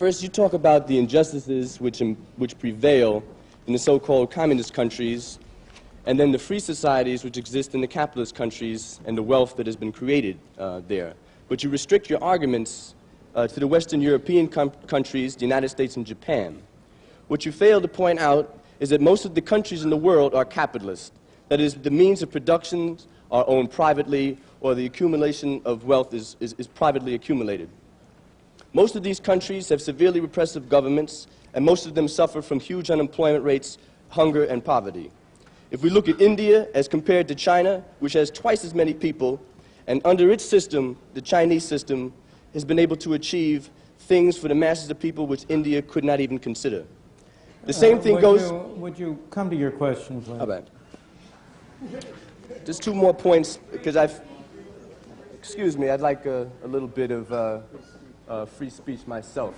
First, you talk about the injustices which prevail in the so-called communist countries, and then the free societies which exist in the capitalist countries and the wealth that has been created there. But you restrict your arguments to the Western European countries, the United States and Japan. What you fail to point out is that most of the countries in the world are capitalist. That is, the means of production are owned privately, or the accumulation of wealth is privately accumulated. Most of these countries have severely repressive governments, and most of them suffer from huge unemployment rates, hunger, and poverty. If we look at India as compared to China, which has twice as many people, and under its system, the Chinese system, has been able to achieve things for the masses of people which India could not even consider. The same thing goes... Would you come to your question, please? How bad? Just two more points, because excuse me, I'd like a little bit of free speech myself.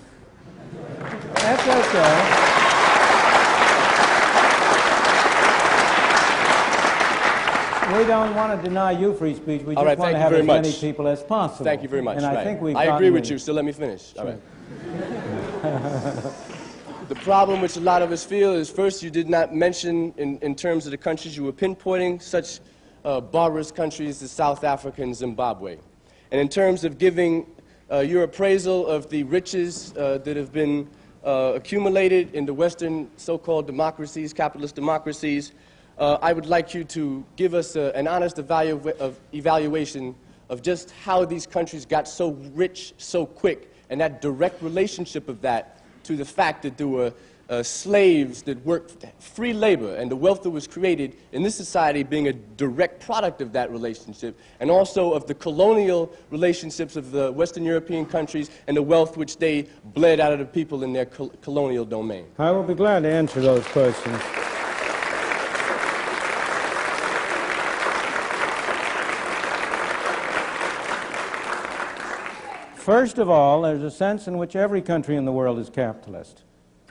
That's okay. We don't want to deny you free speech. We just want to have as many people as possible. Thank you very much. And I think we've I agree with you, so let me finish. Sure. All right. The problem which a lot of us feel is, first, you did not mention, in terms of the countries you were pinpointing, such barbarous countries as South Africa and Zimbabwe. And in terms of giving your appraisal of the riches that have been accumulated in the Western so-called democracies, capitalist democracies, I would like you to give us an honest evaluation of just how these countries got so rich so quick, and that direct relationship of that to the fact that there were slaves that worked free labor, and the wealth that was created in this society being a direct product of that relationship, and also of the colonial relationships of the Western European countries and the wealth which they bled out of the people in their colonial domain. I will be glad to answer those questions. First of all, there's a sense in which every country in the world is capitalist.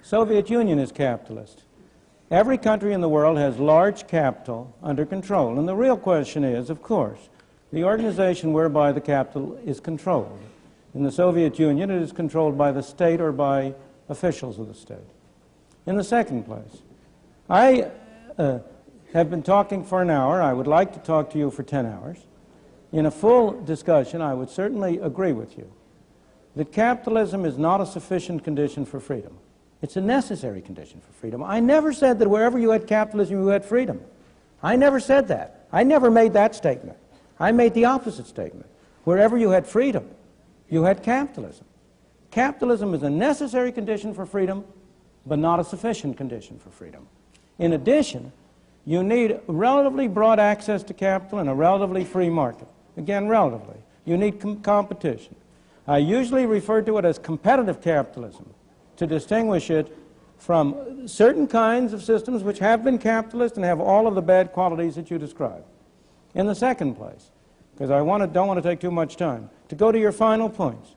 Soviet Union is capitalist. Every country in the world has large capital under control. And the real question is, of course, the organization whereby the capital is controlled. In the Soviet Union, it is controlled by the state or by officials of the state. In the second place, I have been talking for an hour. I would like to talk to you for 10 hours. In a full discussion, I would certainly agree with you that capitalism is not a sufficient condition for freedom. It's a necessary condition for freedom. I never said that wherever you had capitalism, you had freedom. I never said that. I never made that statement. I made the opposite statement. Wherever you had freedom, you had capitalism. Capitalism is a necessary condition for freedom, but not a sufficient condition for freedom. In addition, you need relatively broad access to capital and a relatively free market. Again, relatively. You need competition. I usually refer to it as competitive capitalism to distinguish it from certain kinds of systems which have been capitalist and have all of the bad qualities that you describe. In the second place, because I don't want to take too much time, to go to your final points.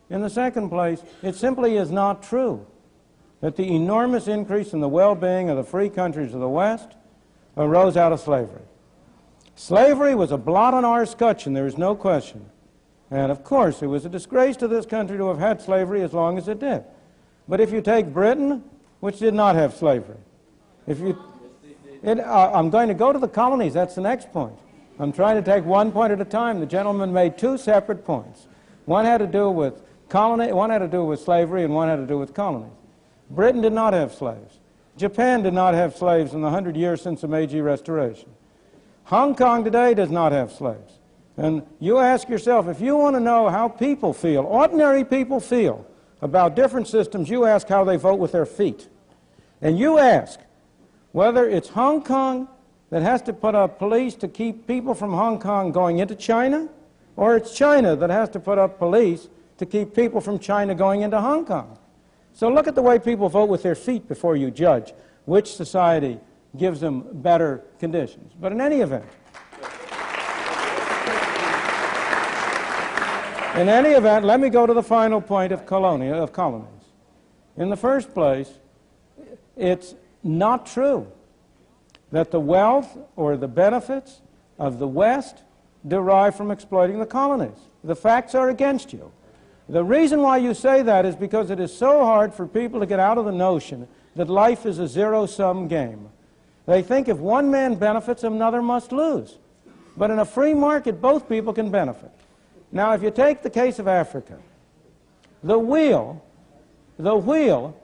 In the second place, it simply is not true that the enormous increase in the well-being of the free countries of the West arose out of slavery. Slavery was a blot on our scutcheon, there is no question. And of course, it was a disgrace to this country to have had slavery as long as it did. But if you take Britain, which did not have slavery, I'm going to go to the colonies, that's the next point. I'm trying to take one point at a time. The gentleman made two separate points. One had to do with slavery, and one had to do with colonies. Britain did not have slaves. Japan did not have slaves in the 100 years since the Meiji Restoration. Hong Kong today does not have slaves. And you ask yourself, if you want to know how people feel, ordinary people feel about different systems, you ask how they vote with their feet. And you ask whether it's Hong Kong that has to put up police to keep people from Hong Kong going into China, or it's China that has to put up police to keep people from China going into Hong Kong. So look at the way people vote with their feet before you judge which society gives them better conditions. But in any event, let me go to the final point of colonies. In the first place, it's not true that the wealth or the benefits of the West derive from exploiting the colonies. The facts are against you. The reason why you say that is because it is so hard for people to get out of the notion that life is a zero-sum game. They think if one man benefits, another must lose. But in a free market, both people can benefit. Now, if you take the case of Africa, the wheel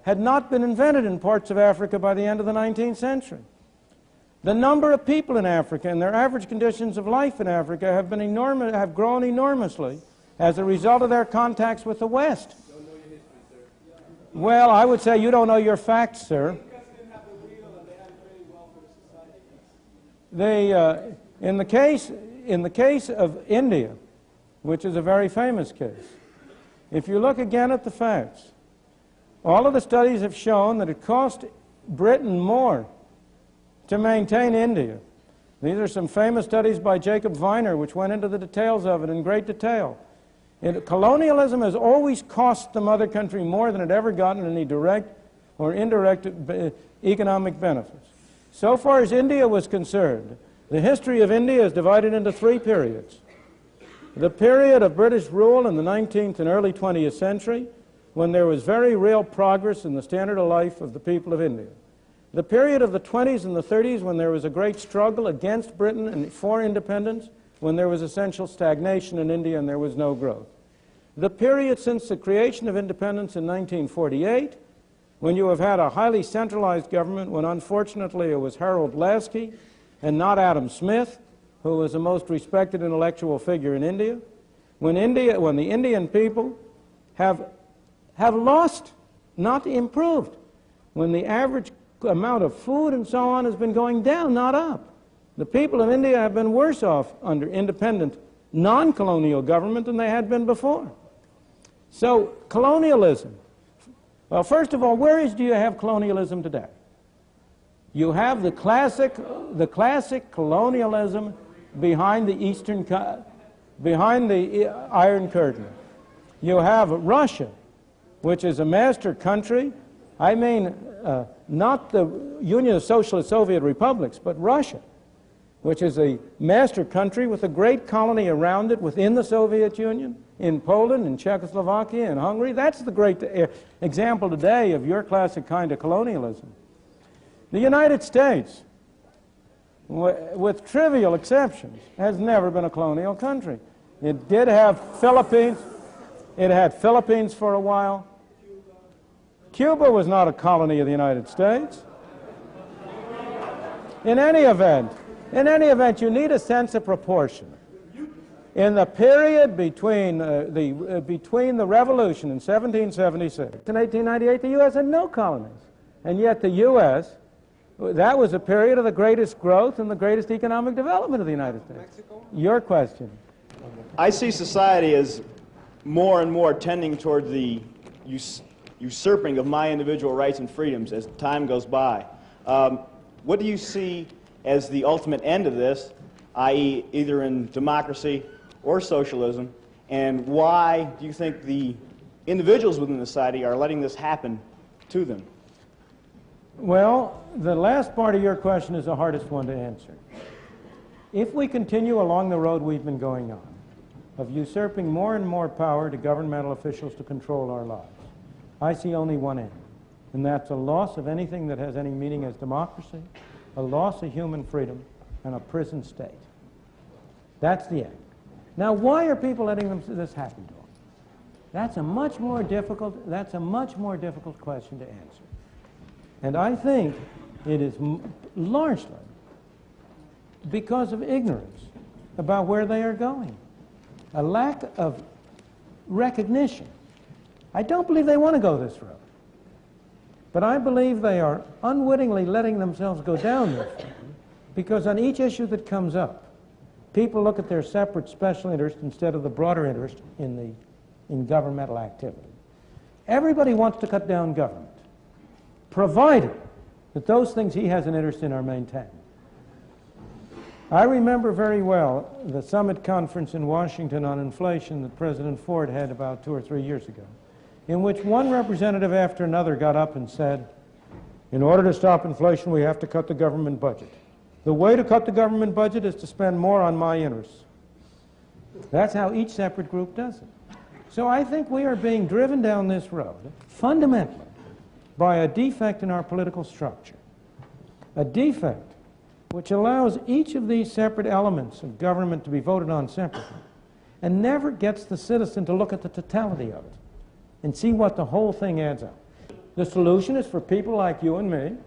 had not been invented in parts of Africa by the end of the 19th century. The number of people in Africa and their average conditions of life in Africa have grown enormously as a result of their contacts with the West. You don't know your history, sir. Well, I would say you don't know your facts, sir. In the case of India, which is a very famous case, if you look again at the facts, all of the studies have shown that it cost Britain more to maintain India. These are some famous studies by Jacob Viner, which went into the details of it in great detail. Colonialism has always cost the mother country more than it ever gotten any direct or indirect economic benefits. So far as India was concerned, the history of India is divided into three periods. The period of British rule in the 19th and early 20th century, when there was very real progress in the standard of life of the people of India. The period of the 20s and the 30s, when there was a great struggle against Britain and for independence, when there was essential stagnation in India and there was no growth. The period since the creation of independence in 1948, when you have had a highly centralized government, when unfortunately it was Harold Lasky and not Adam Smith, who was the most respected intellectual figure in India, when the Indian people have lost, not improved, when the average amount of food and so on has been going down, not up. The people of India have been worse off under independent, non-colonial government than they had been before. So, colonialism. Well, first of all, do you have colonialism today? You have the classic colonialism behind the Iron Curtain. You have Russia, which is a master country. I mean, not the Union of Socialist Soviet Republics, but Russia, which is a master country with a great colony around it within the Soviet Union, in Poland, in Czechoslovakia, in Hungary. That's the great example today of your classic kind of colonialism. The United States, with trivial exceptions, has never been a colonial country. It did have Philippines. It had Philippines for a while. Cuba was not a colony of the United States. In any event, you need a sense of proportion. In the period between the revolution in 1776 and 1898, the U.S. had no colonies. And yet the U.S., that was a period of the greatest growth and the greatest economic development of the United States. Mexico? Your question. I see society as more and more tending toward the usurping of my individual rights and freedoms as time goes by. What do you see as the ultimate end of this, i.e. either in democracy or socialism, and why do you think the individuals within the society are letting this happen to them? Well, the last part of your question is the hardest one to answer. If we continue along the road we've been going on, of usurping more and more power to governmental officials to control our lives, I see only one end, and that's a loss of anything that has any meaning as democracy, a loss of human freedom, and a prison state. That's the end. Now, why are people letting this happen to them? That's a much more difficult question to answer. And I think it is largely because of ignorance about where they are going, a lack of recognition. I don't believe they want to go this road, but I believe they are unwittingly letting themselves go down this road because on each issue that comes up, people look at their separate special interest instead of the broader interest in governmental activity. Everybody wants to cut down government, provided that those things he has an interest in are maintained. I remember very well the summit conference in Washington on inflation that President Ford had about 2 or 3 years ago, in which one representative after another got up and said, in order to stop inflation, we have to cut the government budget. The way to cut the government budget is to spend more on my interests. That's how each separate group does it. So I think we are being driven down this road fundamentally by a defect in our political structure, a defect which allows each of these separate elements of government to be voted on separately and never gets the citizen to look at the totality of it and see what the whole thing adds up. The solution is for people like you and me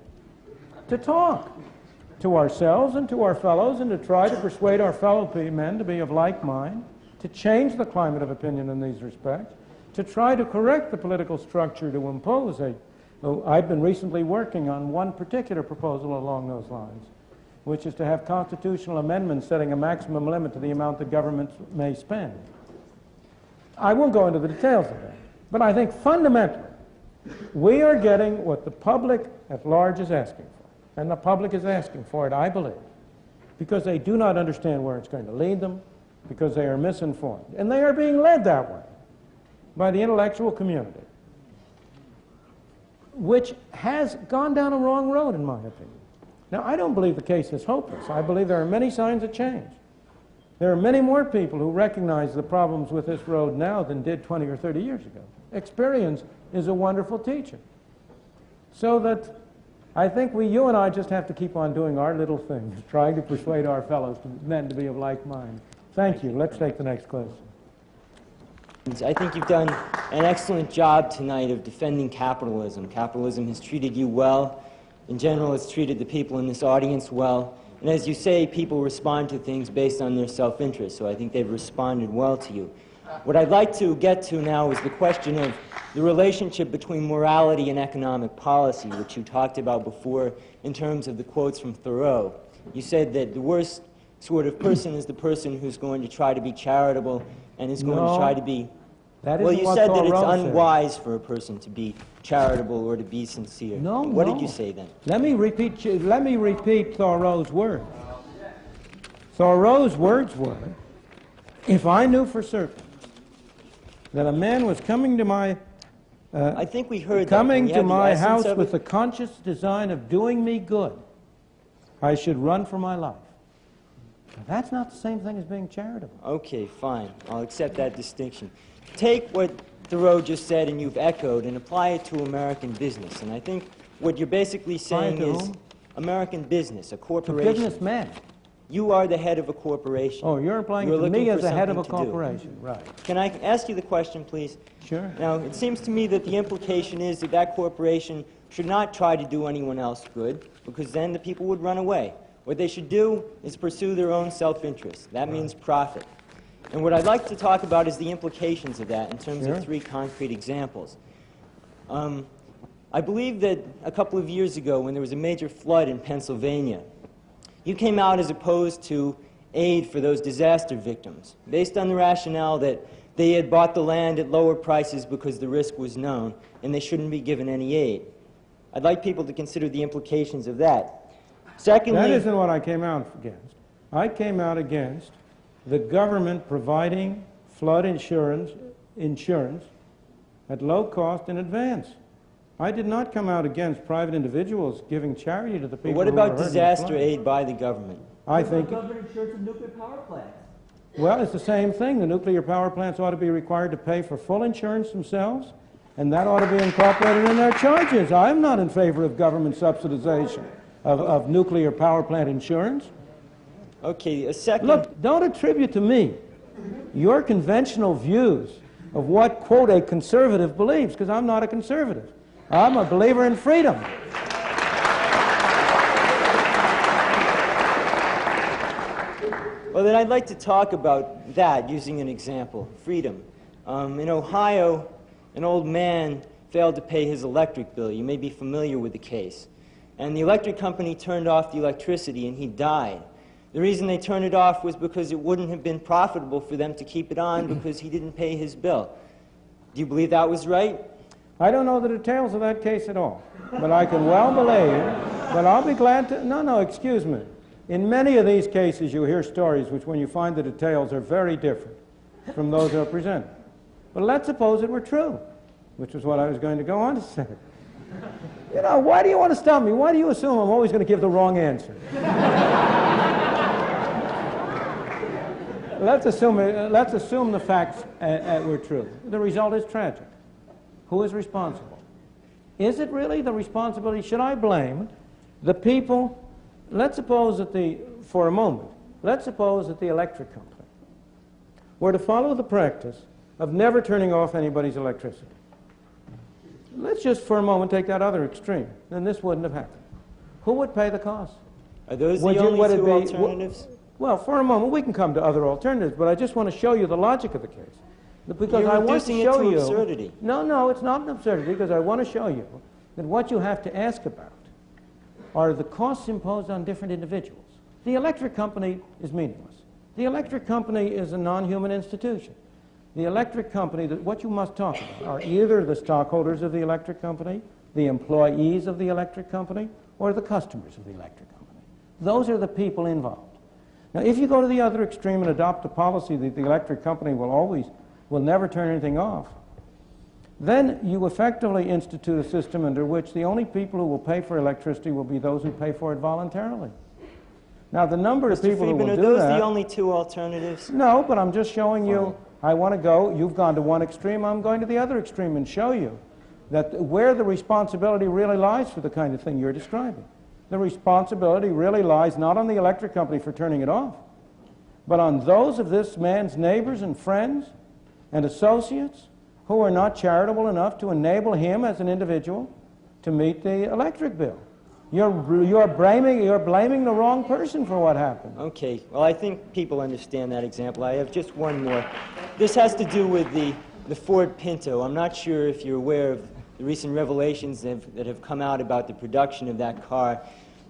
to talk to ourselves and to our fellows and to try to persuade our fellow men to be of like mind, to change the climate of opinion in these respects, to try to correct the political structure to impose a... I've been recently working on one particular proposal along those lines, which is to have constitutional amendments setting a maximum limit to the amount the government may spend. I won't go into the details of that, but I think fundamentally we are getting what the public at large is asking for. And the public is asking for it, I believe, because they do not understand where it's going to lead them, because they are misinformed. And they are being led that way by the intellectual community, which has gone down a wrong road, in my opinion. Now, I don't believe the case is hopeless. I believe there are many signs of change. There are many more people who recognize the problems with this road now than did 20 or 30 years ago. Experience is a wonderful teacher. So that I think you and I just have to keep on doing our little things, trying to persuade our fellows men to be of like mind. Thank you. Let's take the next question. I think you've done an excellent job tonight of defending capitalism. Capitalism has treated you well. In general, it's treated the people in this audience well. And as you say, people respond to things based on their self-interest, so I think they've responded well to you. What I'd like to get to now is the question of the relationship between morality and economic policy, which you talked about before in terms of the quotes from Thoreau. You said that the worst sort of person is the person who's going to try to be charitable and is going to try to be... Well, you said that it's unwise for a person to be charitable or to be sincere. No, what did you say then? Let me repeat Thoreau's words. Thoreau's words were, if I knew for certain that a man was coming to my I think we heard coming to my house with the conscious design of doing me good, I should run for my life. Now, that's not the same thing as being charitable. Okay, fine. I'll accept that distinction. Take what Thoreau just said and you've echoed and apply it to American business. And I think what you're basically saying is American business, a corporation. To businessmen. You are the head of a corporation. Oh, you're applying to me as the head of a corporation, right. Can I ask you the question, please? Sure. Now, it seems to me that the implication is that that corporation should not try to do anyone else good, because then the people would run away. What they should do is pursue their own self-interest. That means profit. And what I'd like to talk about is the implications of that in terms of three concrete examples. I believe that a couple of years ago, when there was a major flood in Pennsylvania, you came out as opposed to aid for those disaster victims, based on the rationale that they had bought the land at lower prices because the risk was known, and they shouldn't be given any aid. I'd like people to consider the implications of that. Secondly... That isn't what I came out against. I came out against the government providing flood insurance at low cost in advance. I did not come out against private individuals giving charity to the people who were hurt. What about disaster aid by the government? I think... government insurance of nuclear power plants. Well, it's the same thing. The nuclear power plants ought to be required to pay for full insurance themselves, and that ought to be incorporated in their charges. I'm not in favor of government subsidization of nuclear power plant insurance. Okay, a second... Look, don't attribute to me your conventional views of what, quote, a conservative believes, because I'm not a conservative. I'm a believer in freedom. Well, then I'd like to talk about that using an example, freedom. In Ohio, an old man failed to pay his electric bill. You may be familiar with the case. And the electric company turned off the electricity and he died. The reason they turned it off was because it wouldn't have been profitable for them to keep it on because he didn't pay his bill. Do you believe that was right? I don't know the details of that case at all, but I can well believe, but I'll be glad to... No, excuse me. In many of these cases, you hear stories which, when you find the details, are very different from those that are presented. But let's suppose it were true, which is what I was going to go on to say. You know, why do you want to stop me? Why do you assume I'm always going to give the wrong answer? let's assume the facts were true. The result is tragic. Who is responsible? Is it really the responsibility? Should I blame the people? Let's suppose that for a moment, let's suppose that the electric company were to follow the practice of never turning off anybody's electricity. Let's just for a moment take that other extreme. Then this wouldn't have happened. Who would pay the cost? Are those the only two alternatives? Well, for a moment, we can come to other alternatives, but I just want to show you the logic of the case. Because You're I want to reducing show it to you... absurdity. No, it's not an absurdity, because I want to show you that what you have to ask about are the costs imposed on different individuals. The electric company is meaningless. The electric company is a non-human institution. The electric company, what you must talk about are either the stockholders of the electric company, the employees of the electric company, or the customers of the electric company. Those are the people involved. Now, if you go to the other extreme and adopt a policy that the electric company will never turn anything off, then you effectively institute a system under which the only people who will pay for electricity will be those who pay for it voluntarily. Now, the number of people who will do that... Are those the only two alternatives? No, but I'm just showing you, I want to go, you've gone to one extreme, I'm going to the other extreme and show you that where the responsibility really lies for the kind of thing you're describing. The responsibility really lies not on the electric company for turning it off, but on those of this man's neighbors and friends and associates who are not charitable enough to enable him as an individual to meet the electric bill. You're blaming the wrong person for what happened. Okay, well, I think people understand that example. I have just one more. This has to do with the Ford Pinto. I'm not sure if you're aware of the recent revelations that have come out about the production of that car.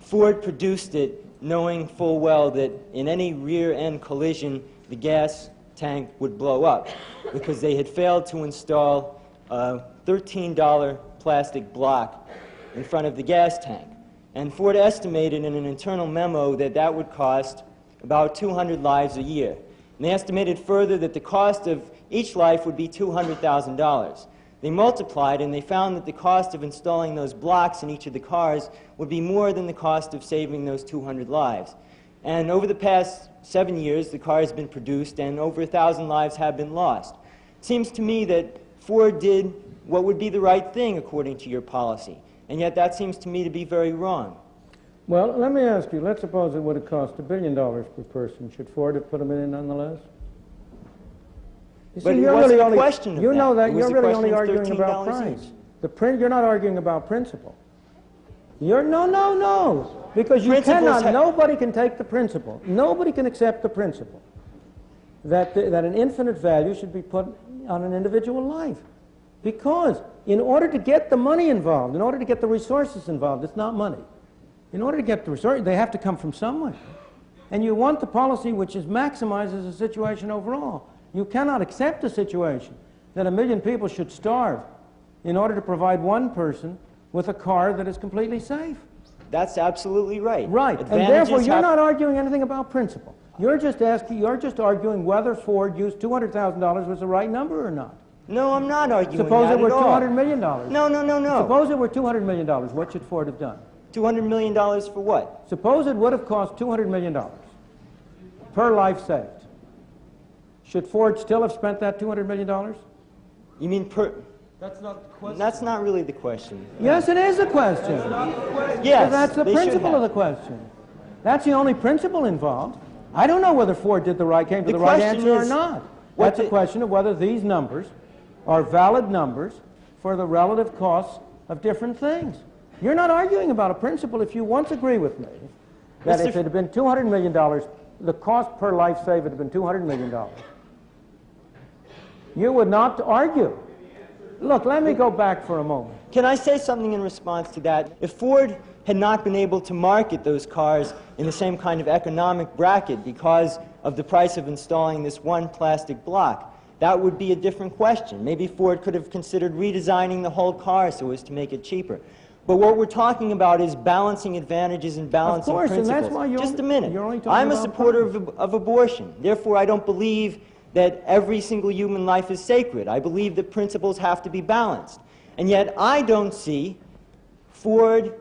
Ford produced it knowing full well that in any rear-end collision, the gas tank would blow up because they had failed to install a $13 plastic block in front of the gas tank. And Ford estimated in an internal memo that that would cost about 200 lives a year. And they estimated further that the cost of each life would be $200,000. They multiplied and they found that the cost of installing those blocks in each of the cars would be more than the cost of saving those 200 lives. And over the past 7 years, the car has been produced and over 1,000 lives have been lost. It seems to me that Ford did what would be the right thing according to your policy. And yet that seems to me to be very wrong. Well, let me ask you, let's suppose it would have cost $1 billion per person. Should Ford have put them in nonetheless? You But see, it wasn't a question of you know that It was you're a really question only of arguing about $13 price. each. You're not arguing about principle. No. Because you cannot, nobody can take the principle. Nobody can accept the principle that an infinite value should be put on an individual life. Because in order to get the money involved, in order to get the resources involved, it's not money. In order to get the resources, they have to come from somewhere. And you want the policy which maximizes the situation overall. You cannot accept a situation that 1 million people should starve in order to provide one person with a car that is completely safe. That's absolutely right. Right, and therefore you're not arguing anything about principle. You're just arguing whether Ford used $200,000 was the right number or not. No, I'm not arguing Suppose that it were at all. $200 million. No. Suppose it were $200 million. What should Ford have done? $200 million for what? Suppose it would have cost $200 million per life saved. Should Ford still have spent that $200 million? You mean per... That's not the question. That's not really the question. Yes, it is a question. Yes, That's the they should principle of have. the question. That's the only principle involved. I don't know whether Ford came to the right answer or not. That's a question of whether these numbers are valid numbers for the relative costs of different things. You're not arguing about a principle if you once agree with me that if it had been $200 million, the cost per life saved had been $200 million. You would not argue. Look, let me go back for a moment. Can I say something in response to that? If Ford had not been able to market those cars in the same kind of economic bracket because of the price of installing this one plastic block, that would be a different question. Maybe Ford could have considered redesigning the whole car so as to make it cheaper. But what we're talking about is balancing advantages and balancing principles. And that's why Just a minute. You're only talking I'm a about supporter of abortion. Therefore, I don't believe that every single human life is sacred. I believe that principles have to be balanced. And yet, I don't see Ford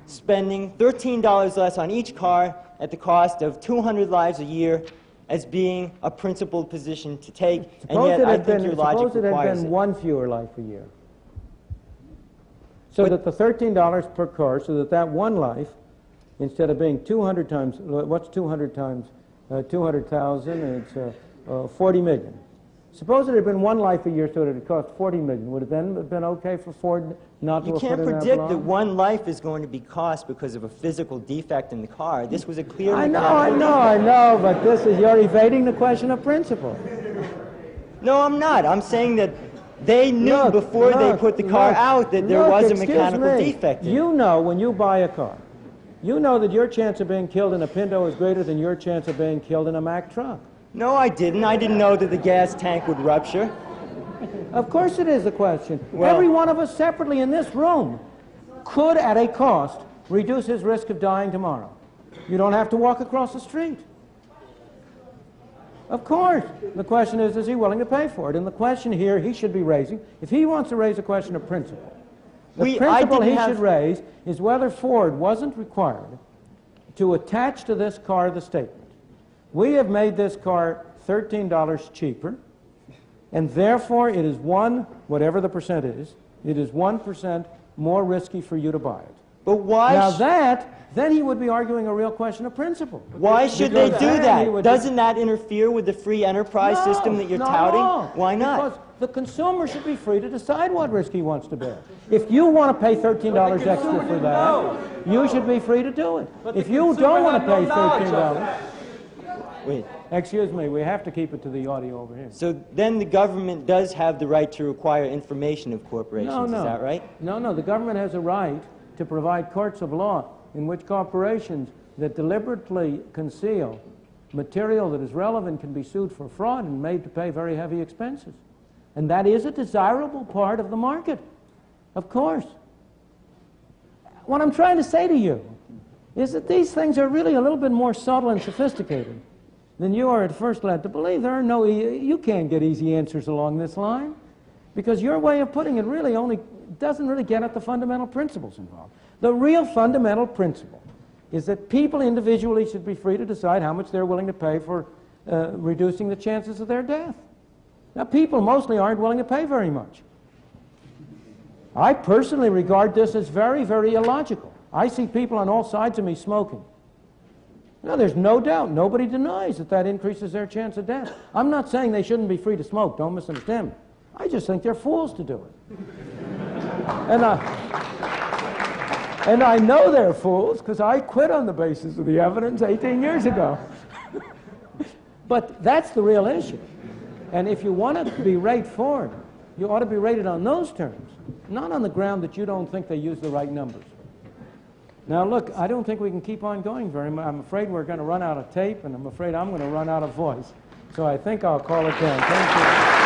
spending $13 less on each car at the cost of 200 lives a year as being a principled position to take, and Suppose yet it I had think been, your logic suppose it had requires been it. one fewer life a year. So that the $13 per car, so that that one life, instead of being 200 times, what's 200 times 200,000, it's 40 million. Suppose it had been one life a year, so that it cost 40 million. Would it then have been okay for Ford not to You have can't put in predict that that law? one life is going to be cost because of a physical defect in the car. This was a clear I mechanical know, but you're evading the question of principle. No, I'm not. I'm saying that they knew before they put the car out that there was a mechanical defect in it. You know when you buy a car, you know that your chance of being killed in a Pinto is greater than your chance of being killed in a Mack truck. No, I didn't. I didn't know that the gas tank would rupture. Of course it is a question. Well, every one of us separately in this room could, at a cost, reduce his risk of dying tomorrow. You don't have to walk across the street. Of course. The question is he willing to pay for it? And the question here he should be raising, if he wants to raise a question of principle, the principle he should raise is whether Ford wasn't required to attach to this car the statement, we have made this car $13 cheaper, and therefore it is whatever the percent is, it is 1% more risky for you to buy it. But why? Now then he would be arguing a real question of principle. Why should they do that? Doesn't that interfere with the free enterprise system that you're touting? Why not? Because the consumer should be free to decide what risk he wants to bear. If you want to pay $13 extra for that, you should be free to do it. If you don't want to pay $13, wait. Excuse me, we have to keep it to the audio over here. So then the government does have the right to require information of corporations, is that right? No, the government has a right to provide courts of law in which corporations that deliberately conceal material that is relevant can be sued for fraud and made to pay very heavy expenses. And that is a desirable part of the market, of course. What I'm trying to say to you is that these things are really a little bit more subtle and sophisticated than you are at first led to believe. There are you can't get easy answers along this line, because your way of putting it really doesn't really get at the fundamental principles involved. The real fundamental principle is that people individually should be free to decide how much they're willing to pay for reducing the chances of their death. Now, people mostly aren't willing to pay very much. I personally regard this as very, very illogical. I see people on all sides of me smoking. Now, there's no doubt, nobody denies that increases their chance of death. I'm not saying they shouldn't be free to smoke, don't misunderstand me. I just think they're fools to do it. And I know they're fools because I quit on the basis of the evidence 18 years ago. But that's the real issue. And if you want to berate Ford, you ought to be rated on those terms, not on the ground that you don't think they use the right numbers. Now, look, I don't think we can keep on going very much. I'm afraid we're going to run out of tape, and I'm afraid I'm going to run out of voice. So I think I'll call it down. Thank you.